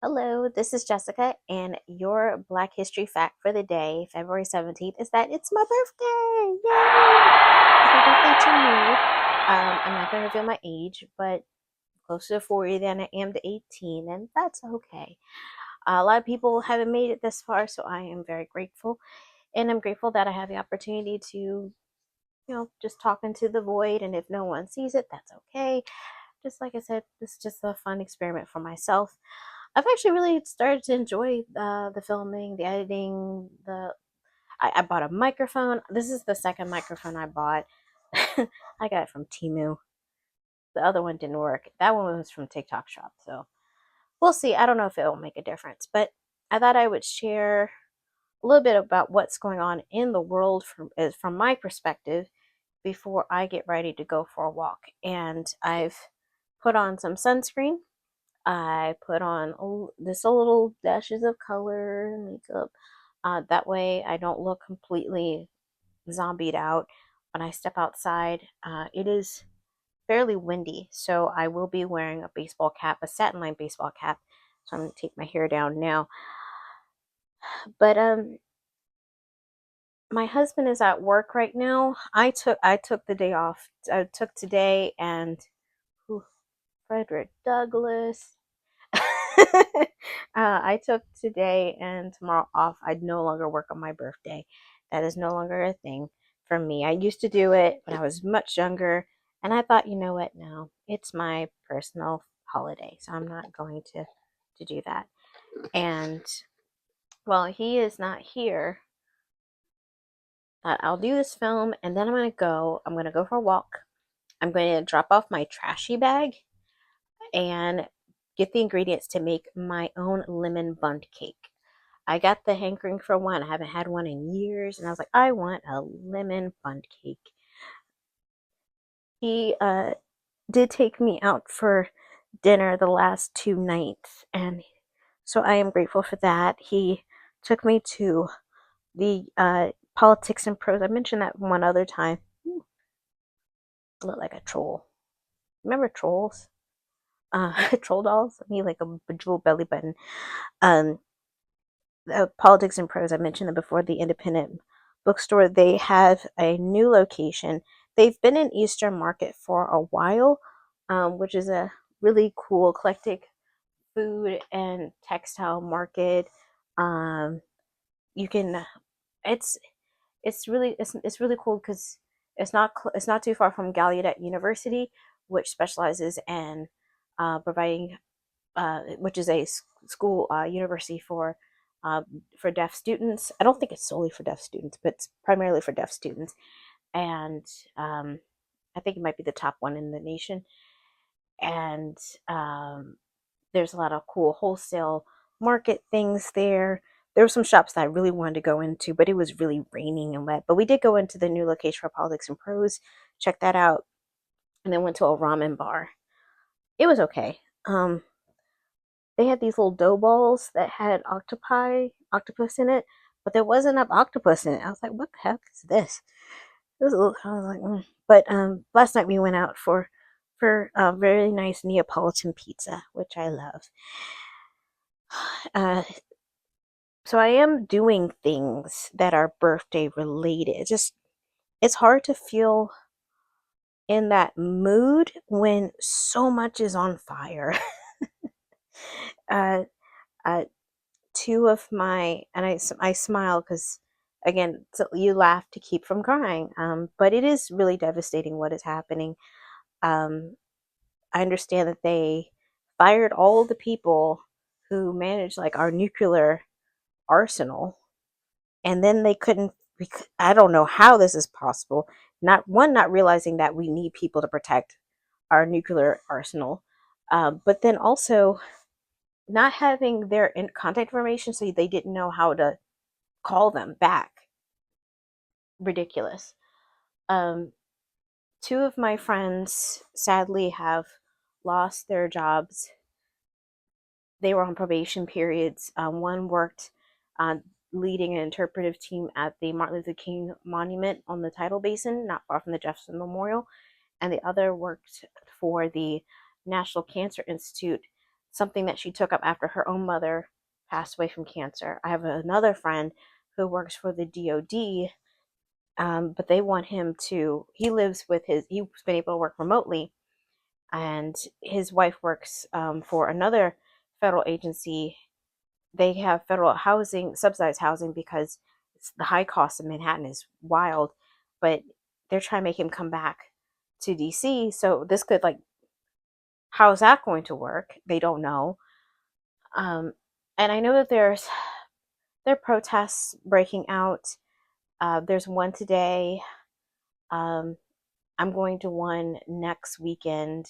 Hello, this is Jessica, and your Black History fact for the day, February 17th, is that it's my birthday! Yay! Happy birthday to me. I'm not going to reveal my age, but closer to 40 than I am to 18, and that's okay. A lot of people haven't made it this far, so I am very grateful. And I'm grateful that I have the opportunity to, just talk into the void, and if no one sees it, that's okay. Just like I said, this is just a fun experiment for myself. I've actually really started to enjoy the filming, the editing. I bought a microphone. This is the second microphone I bought. I got it from Temu. The other one didn't work. That one was from TikTok Shop. So we'll see. I don't know if it will make a difference, but I thought I would share a little bit about what's going on in the world from my perspective before I get ready to go for a walk. And I've put on some sunscreen. I put on this little dashes of color and makeup. That way I don't look completely zombied out when I step outside. It is fairly windy, so I will be wearing a baseball cap, a satin line baseball cap. So I'm going to take my hair down now. But my husband is at work right now. I took the day off. I took today and Frederick Douglass. I took today and tomorrow off. I'd no longer work on my birthday. That is no longer a thing for me. I used to do it when I was much younger, and I thought, you know what? No, it's my personal holiday, so I'm not going to do that. And while he is not here, I'll do this film, and then I'm gonna go. I'm gonna go for a walk. I'm going to drop off my trashy bag and get the ingredients to make my own lemon bundt cake. I got the hankering for one. I haven't had one in years, and I was like, I want a lemon bundt cake. He did take me out for dinner the last 2 nights, and so I am grateful for that. He took me to the politics and prose. I mentioned that one other time. I look like a troll. Remember trolls? Troll dolls. I mean, like a bejeweled belly button. Um, Politics and Prose, I mentioned them before, the independent bookstore, they have a new location. They've been in Eastern Market for a while, which is a really cool, eclectic food and textile market. Um, you can, it's it's really cool because it's not too far from Gallaudet University, which specializes in providing which is a school university for deaf students. I don't think it's solely for deaf students, but it's primarily for deaf students. And I think it might be the top one in the nation. And there's a lot of cool wholesale market things there. There were some shops that I really wanted to go into, but it was really raining and wet. But we did go into the new location for Politics and Prose, check that out, and then went to a ramen bar. It was okay. They had these little dough balls that had octopus in it, but there wasn't enough octopus in it. I was like, what the heck is this? It was a little, I was like, But last night we went out for a very nice Neapolitan pizza, which I love. Uh, so I am doing things that are birthday related. It's hard to feel in that mood when so much is on fire. uh, uh, Two of my, and I smile because, again, so you laugh to keep from crying, but it is really devastating what is happening. um, I understand that they fired all the people who managed like our nuclear arsenal, and then they couldn't. I don't know how this is possible. Not realizing that we need people to protect our nuclear arsenal, but then also not having their contact information, so they didn't know how to call them back. Ridiculous. Um, Two of my friends sadly have lost their jobs. They were on probation periods. One worked uh, leading an interpretive team at the Martin Luther King Monument on the Tidal Basin, not far from the Jefferson Memorial, and the other worked for the National Cancer Institute something that she took up after her own mother passed away from cancer. I have another friend who works for the DOD, but they want him to, he lives with he's been able to work remotely, and his wife works for another federal agency. They have federal housing, subsidized housing, because the high cost of Manhattan is wild, but they're trying to make him come back to DC. So this could, like, how is that going to work? They don't know. Um, and I know that there are protests breaking out. There's one today. Um, I'm going to one next weekend.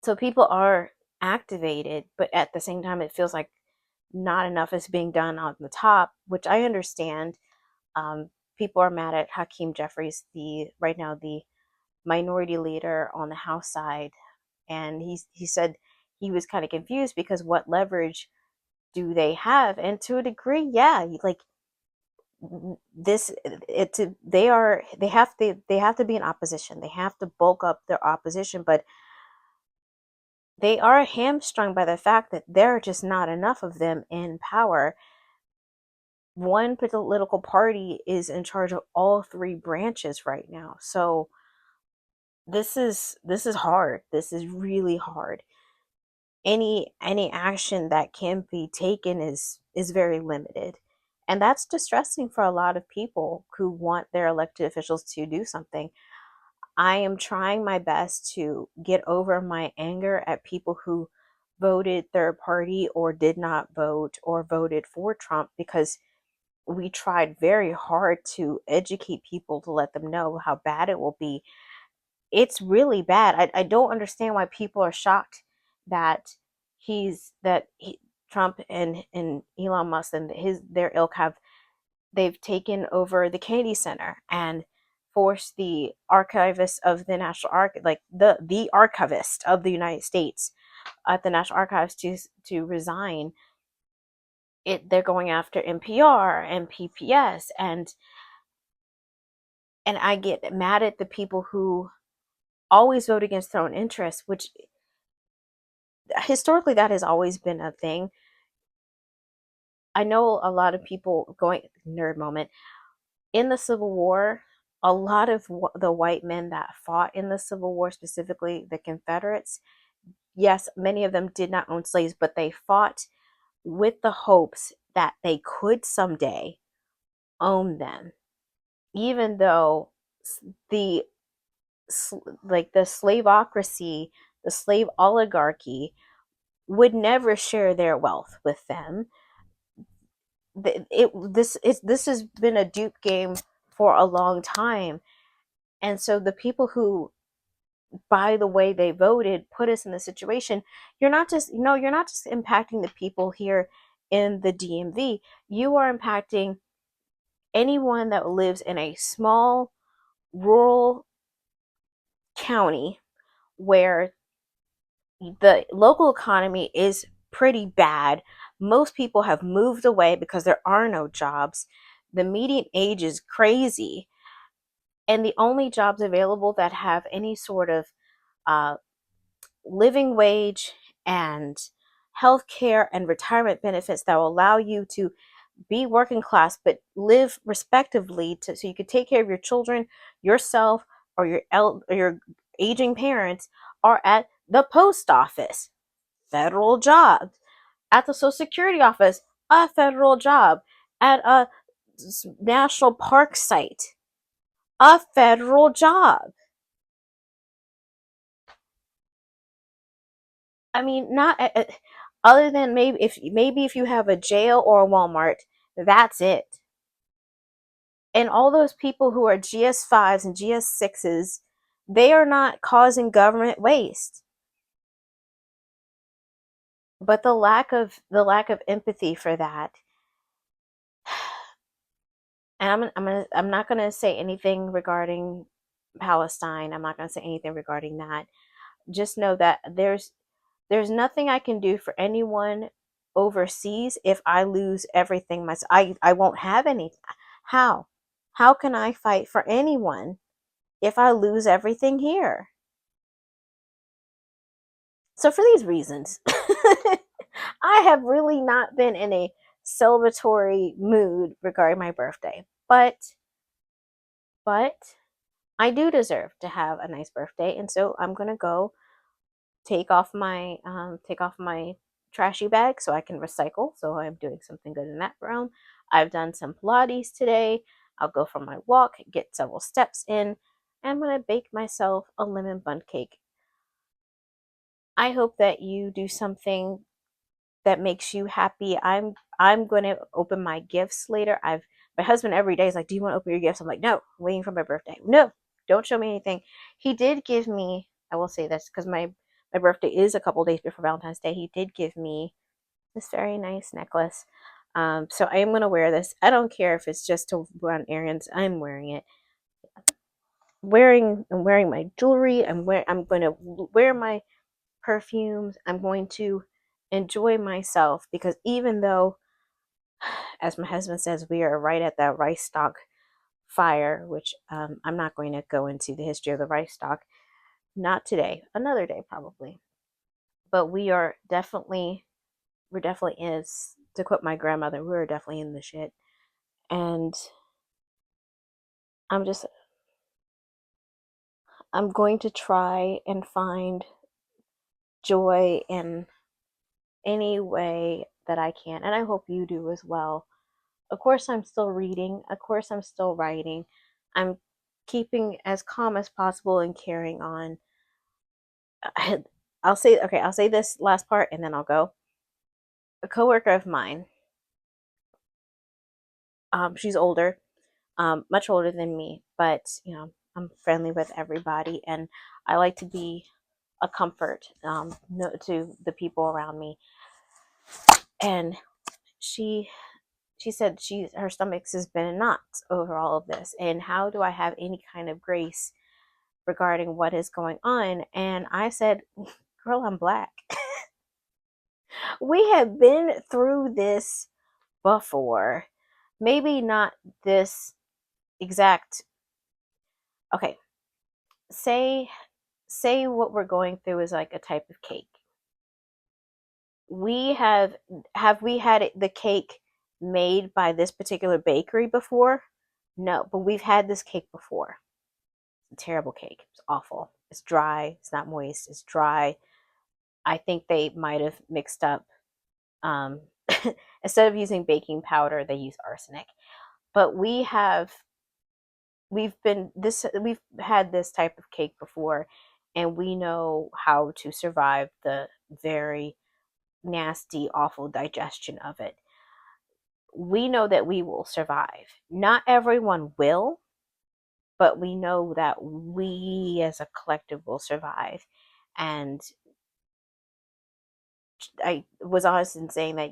So people are activated, but at the same time, it feels like not enough is being done on the top, which I understand. People are mad at Hakeem Jeffries, the right now the minority leader on the House side, and he said he was kind of confused because what leverage do they have? And to a degree, yeah, like this, they have to be in opposition. They have to bulk up their opposition, but they are hamstrung by the fact that there are just not enough of them in power. One political party is in charge of all three branches right now. So this is hard. This is really hard. Any action that can be taken is very limited. And that's distressing for a lot of people who want their elected officials to do something. I am trying my best to get over my anger at people who voted third party or did not vote or voted for Trump, because we tried very hard to educate people to let them know how bad it will be. It's really bad. I don't understand why people are shocked that Trump and Elon Musk and their ilk they've taken over the Kennedy Center and forced the archivist of the National like the archivist of the United States at the National Archives to resign. They're going after NPR and PPS, and I get mad at the people who always vote against their own interests, which historically that has always been a thing. I know a lot of people, going nerd moment, in the Civil War, a lot of the white men that fought in the Civil War, specifically the Confederates, yes, many of them did not own slaves, but they fought with the hopes that they could someday own them, even though the the slaveocracy, the slave oligarchy would never share their wealth with them. This has been a dupe game for a long time, and so the people who, by the way they voted, put us in the situation. You're not just impacting the people here in the DMV. You are impacting anyone that lives in a small rural county where the local economy is pretty bad. Most people have moved away because there are no jobs. The median age is crazy. And the only jobs available that have any sort of uh, living wage and health care and retirement benefits that will allow you to be working class but live respectively, so you could take care of your children, yourself, or your aging parents, are at the post office, federal jobs, at the Social Security office, a federal job, at a national park site, a federal job. I mean, not other than maybe if you have a jail or a Walmart, that's it. And all those people who are GS5s and GS6s, they are not causing government waste. But the lack of empathy for that. And I'm not gonna say anything regarding Palestine. I'm not gonna say anything regarding that. Just know that there's nothing I can do for anyone overseas if I lose everything myself. I won't have any. How? How can I fight for anyone if I lose everything here? So for these reasons, I have really not been in a celebratory mood regarding my birthday. But I do deserve to have a nice birthday, and so I'm gonna go take off my trashy bag so I can recycle. So I'm doing something good in that realm. I've done some Pilates today. I'll go for my walk, get several steps in. And I'm gonna bake myself a lemon bundt cake. I hope that you do something that makes you happy. I'm going to open my gifts later. I've My husband every day is like, "Do you want to open your gifts?" I'm like, "No, I'm waiting for my birthday. No, don't show me anything." He did give me. I will say this because my birthday is a couple days before Valentine's Day. He did give me this very nice necklace. So I am going to wear this. I don't care if it's just to run errands. I'm wearing it. I'm wearing my jewelry. I'm going to wear my perfumes. I'm going to enjoy myself because even though, as my husband says, we are right at that rice stock fire, which I'm not going to go into the history of the rice stock, not today, another day probably. But we're definitely is, to quote my grandmother, we're definitely in the shit. And I'm just, I'm going to try and find joy in any way that I can. And I hope you do as well. Of course, I'm still reading. Of course, I'm still writing. I'm keeping as calm as possible and carrying on. I'll say this last part and then I'll go. A coworker of mine, she's older, much older than me, but I'm friendly with everybody, and I like to be a comfort to the people around me. And she she said her stomach has been in knots over all of this, and how do I have any kind of grace regarding what is going on? And I said, "Girl, I'm black." We have been through this before. Maybe not this exact. Okay, say what we're going through is like a type of cake. We have we had the cake made by this particular bakery before? No, but we've had this cake before. It's a terrible cake. It's awful. It's dry. It's not moist. It's dry. I think they might have mixed up. Um, Instead of using baking powder, they use arsenic. But we've had this type of cake before, and we know how to survive the very nasty, awful digestion of it. We know that we will survive. Not everyone will, but we know that we as a collective will survive. And I was honest in saying that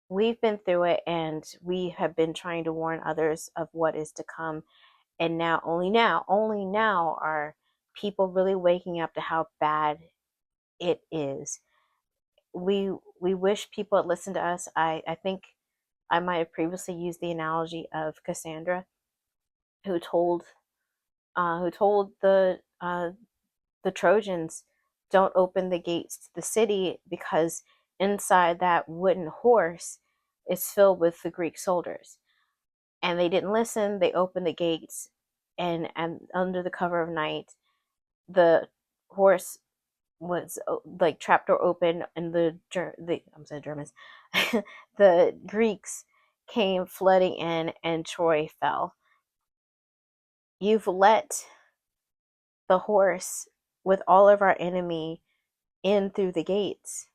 we've been through it, and we have been trying to warn others of what is to come. And only now are people really waking up to how bad it is. We wish people had listened to us. I think I might have previously used the analogy of Cassandra, who told the Trojans, "Don't open the gates to the city because inside that wooden horse is filled with the Greek soldiers." And they didn't listen. They opened the gates, and under the cover of night, the horse was like trapdoor open, and the I'm saying Germans, the Greeks came flooding in, and Troy fell. You've let the horse with all of our enemy in through the gates,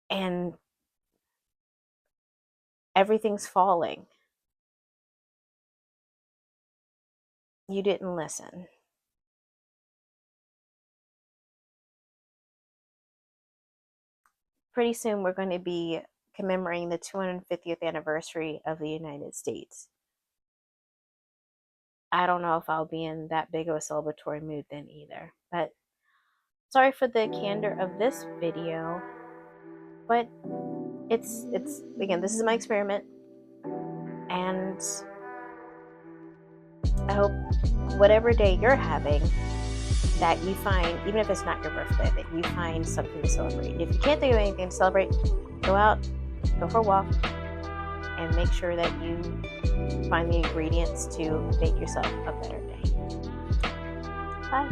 and everything's falling. You didn't listen. Pretty soon we're going to be commemorating the 250th anniversary of the United States. I don't know if I'll be in that big of a celebratory mood then either. But sorry for the candor of this video. But it's again, this is my experiment, and I hope whatever day you're having, that you find, even if it's not your birthday, that you find something to celebrate. If you can't think of anything to celebrate, go out, go for a walk, and make sure that you find the ingredients to make yourself a better day. Bye.